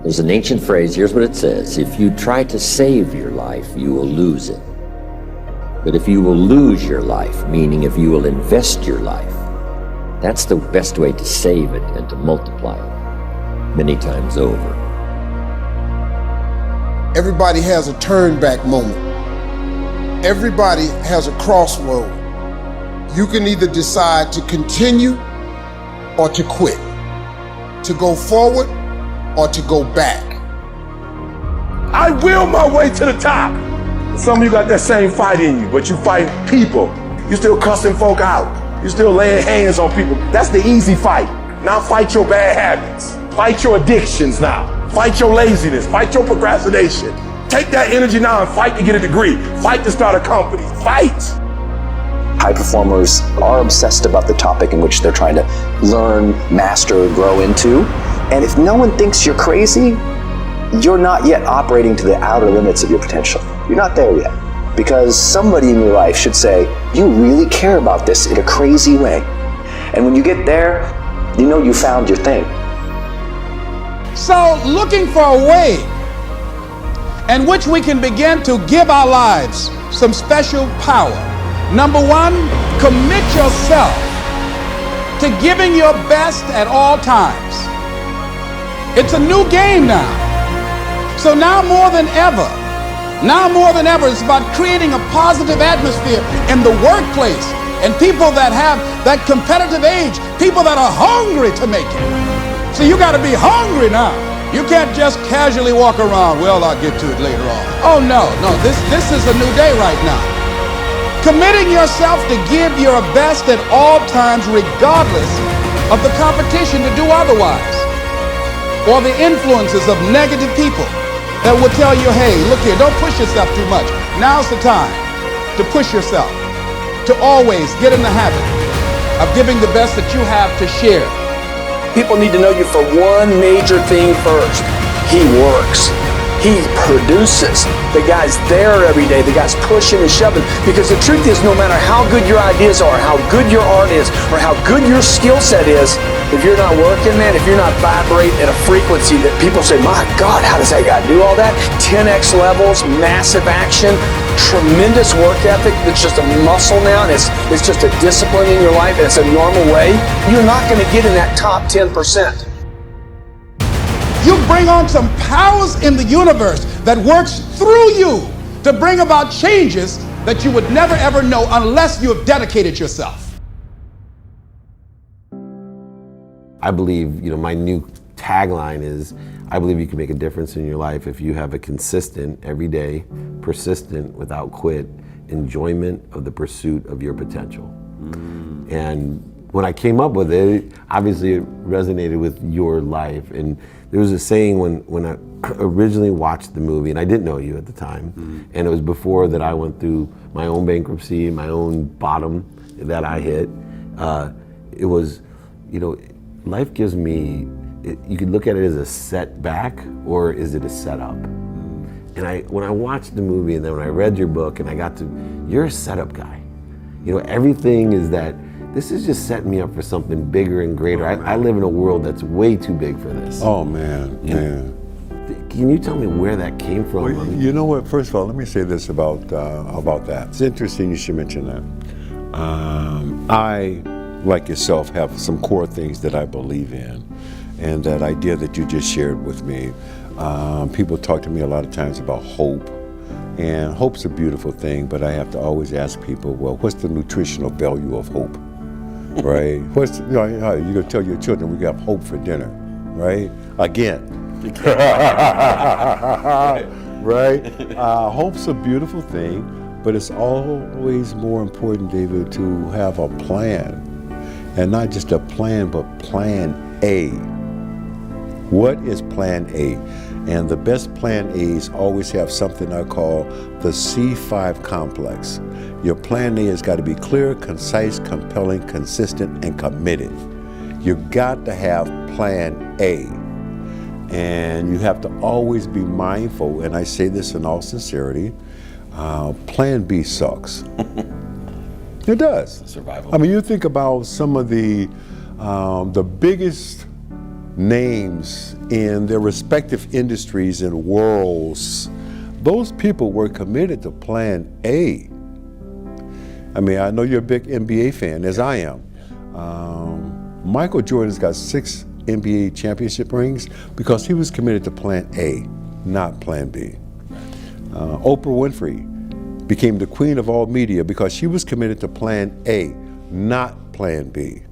There's an ancient phrase, here's what it says: if you try to save your life, you will lose it. But if you will lose your life, meaning if you will invest your life, that's the best way to save it and to multiply it many times over. Everybody has a turn back moment. Everybody has a crossroad. You can either decide to continue or to quit, to go forward or to go back. I will my way to the top. Some of you got that same fight in you, but you fight people. You still cussing folk out. You still laying hands on people. That's the easy fight. Now fight your bad habits. Fight your addictions now. Fight your laziness. Fight your procrastination. Take that energy now and fight to get a degree. Fight to start a company. Fight. High performers are obsessed about the topic in which they're trying to learn, master, grow into. And if no one thinks you're crazy, you're not yet operating to the outer limits of your potential. You're not there yet. Because somebody in your life should say, you really care about this in a crazy way. And when you get there, you know you found your thing. So, looking for a way in which we can begin to give our lives some special power. Number one, commit yourself to giving your best at all times. It's a new game now. So now more than ever, it's about creating a positive atmosphere in the workplace and people that have that competitive age, people that are hungry to make it. So you got to be hungry now. You can't just casually walk around, well, I'll get to it later on. Oh no, this is a new day right now. Committing yourself to give your best at all times regardless of the competition to do otherwise, or the influences of negative people that will tell you, hey, look here, don't push yourself too much. Now's the time to push yourself, to always get in the habit of giving the best that you have to share. People need to know you for one major thing first. He works. He produces. The guy's there every day. The guy's pushing and shoving. Because the truth is, no matter how good your ideas are, how good your art is, or how good your skill set is, if you're not working, man, if you're not vibrating at a frequency that people say, my God, how does that guy do all that? 10x levels, massive action, tremendous work ethic that's just a muscle now, and it's just a discipline in your life, and it's a normal way, you're not going to get in that top 10%. You bring on some powers in the universe that works through you to bring about changes that you would never ever know unless you have dedicated yourself. I believe, my new tagline is, I believe you can make a difference in your life if you have a consistent, everyday, persistent, without quit, enjoyment of the pursuit of your potential. And when I came up with it, obviously it resonated with your life. And there was a saying when I originally watched the movie, and I didn't know you at the time, and it was before that I went through my own bankruptcy, my own bottom that I hit. It was, life gives me, you could look at it as a setback, or is it a setup? And when I watched the movie, and then when I read your book, and I got to, you're a setup guy. Everything is that, this is just setting me up for something bigger and greater. I live in a world that's way too big for this. Oh man. Can you tell me where that came from? Well, you know what, first of all, let me say this about that. It's interesting you should mention that. I, like yourself, have some core things that I believe in. And that idea that you just shared with me, people talk to me a lot of times about hope. And hope's a beautiful thing, but I have to always ask people, well, what's the nutritional value of hope? Right? You're gonna tell your children we got hope for dinner, right? Again. Right? Hope's a beautiful thing, but it's always more important, David, to have a plan. And not just a plan, but plan A. What is plan A? And the best plan A's always have something I call the C5 complex. Your plan A has got to be clear, concise, compelling, consistent, and committed. You've got to have plan A. And you have to always be mindful, and I say this in all sincerity, plan B sucks. It does. Survival. I mean, you think about some of the biggest names in their respective industries and worlds, those people were committed to plan A. I mean, I know you're a big NBA fan, as I am. Michael Jordan's got 6 NBA championship rings because he was committed to plan A, not plan B. Oprah Winfrey became the queen of all media because she was committed to plan A, not plan B.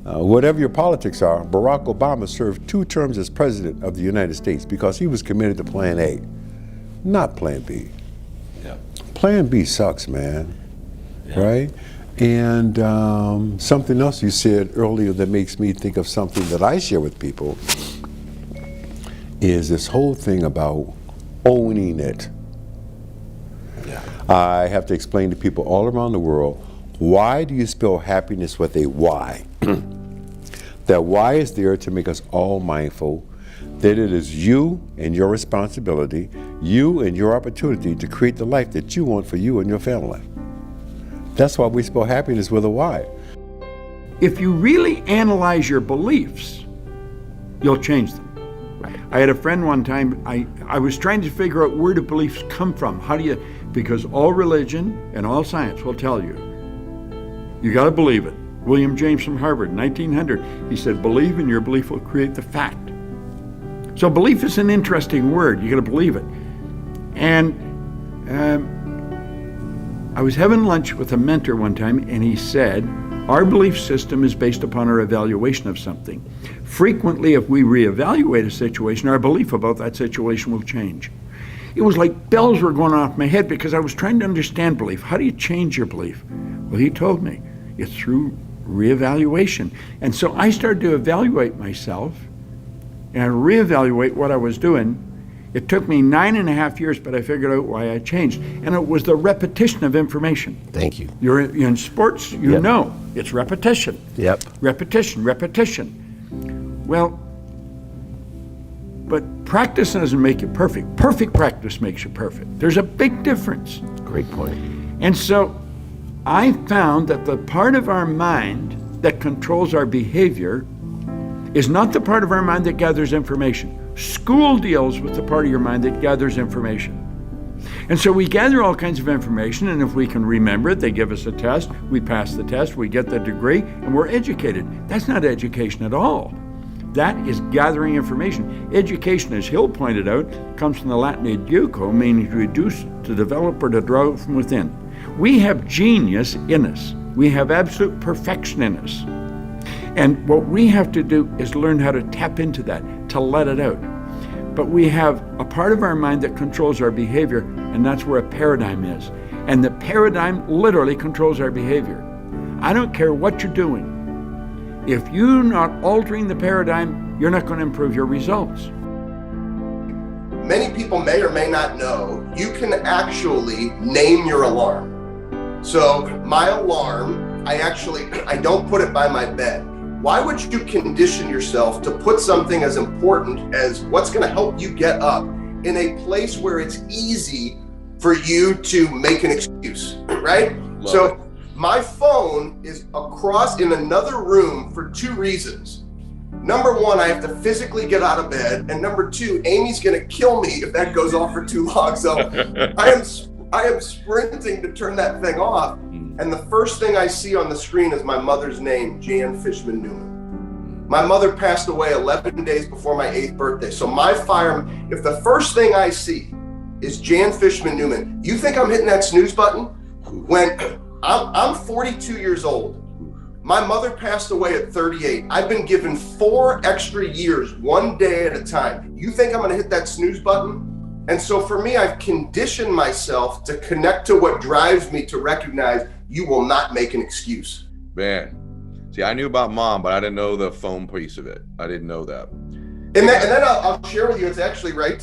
Whatever your politics are, Barack Obama served 2 terms as president of the United States because he was committed to plan A, not plan B. Yeah. Plan B sucks, man, right? And something else you said earlier that makes me think of something that I share with people is this whole thing about owning it. Yeah. I have to explain to people all around the world, why do you spell happiness with a Y? That Y is there to make us all mindful that it is you and your responsibility, you and your opportunity to create the life that you want for you and your family. That's why we spell happiness with a Y. If you really analyze your beliefs, you'll change them. I had a friend one time, I was trying to figure out where do beliefs come from. How do you, because all religion and all science will tell you, you got to believe it. William James from Harvard, 1900, he said, believe and your belief will create the fact. So belief is an interesting word. You got to believe it. And I was having lunch with a mentor one time, and he said, our belief system is based upon our evaluation of something. Frequently, if we reevaluate a situation, our belief about that situation will change. It was like bells were going off my head because I was trying to understand belief. How do you change your belief? Well, he told me, it's through reevaluation. And so I started to evaluate myself and reevaluate what I was doing. It took me 9.5 years, but I figured out why I changed. And it was the repetition of information. Thank you. You're in sports, you know, it's repetition. Yep. Repetition, repetition. Well, but practice doesn't make you perfect. Perfect practice makes you perfect. There's a big difference. Great point. And so I found that the part of our mind that controls our behavior is not the part of our mind that gathers information. School deals with the part of your mind that gathers information. And so we gather all kinds of information, and if we can remember it, they give us a test, we pass the test, we get the degree, and we're educated. That's not education at all. That is gathering information. Education, as Hill pointed out, comes from the Latin educo, meaning to reduce, to develop, or to draw out from within. We have genius in us. We have absolute perfection in us. And what we have to do is learn how to tap into that, to let it out. But we have a part of our mind that controls our behavior, and that's where a paradigm is. And the paradigm literally controls our behavior. I don't care what you're doing. If you're not altering the paradigm, you're not going to improve your results. Many people may or may not know, you can actually name your alarm. So my alarm, I don't put it by my bed. Why would you condition yourself to put something as important as what's going to help you get up in a place where it's easy for you to make an excuse, right? So my phone is across in another room for 2 reasons. Number 1, I have to physically get out of bed. And number 2, Amy's going to kill me if that goes off for too long. So I am sprinting to turn that thing off. And the first thing I see on the screen is my mother's name, Jan Fishman Newman. My mother passed away 11 days before my 8th birthday. So if the first thing I see is Jan Fishman Newman, you think I'm hitting that snooze button? When I'm 42 years old. My mother passed away at 38. I've been given 4 extra years, 1 day at a time. You think I'm gonna hit that snooze button? And so for me, I've conditioned myself to connect to what drives me to recognize you will not make an excuse. Man, see, I knew about Mom, but I didn't know the phone piece of it. I didn't know that. And then I'll share with you, it's actually right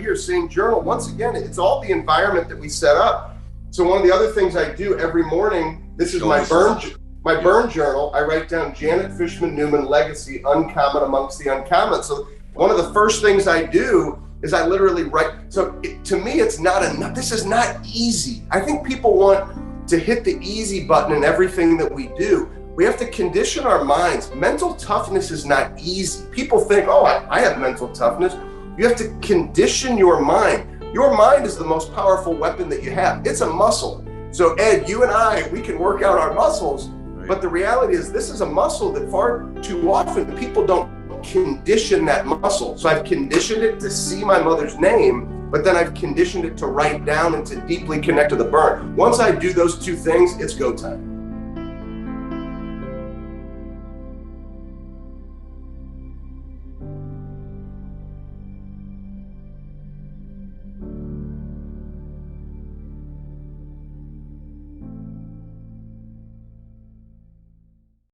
here, same journal. Once again, it's all the environment that we set up. So one of the other things I do every morning, this is my burn journal. I write down Janet Fishman Newman legacy, uncommon amongst the uncommon. So one of the first things I do is I literally write. So to me, it's not enough. This is not easy. I think people want to hit the easy button in everything that we do. We have to condition our minds. Mental toughness is not easy. People think, oh, I have mental toughness. You have to condition your mind. Your mind is the most powerful weapon that you have. It's a muscle. So Ed, you and I, we can work out our muscles, but the reality is this is a muscle that far too often people don't condition that muscle. So I've conditioned it to see my mother's name, but then I've conditioned it to write down and to deeply connect to the burn. Once I do those two things, it's go time.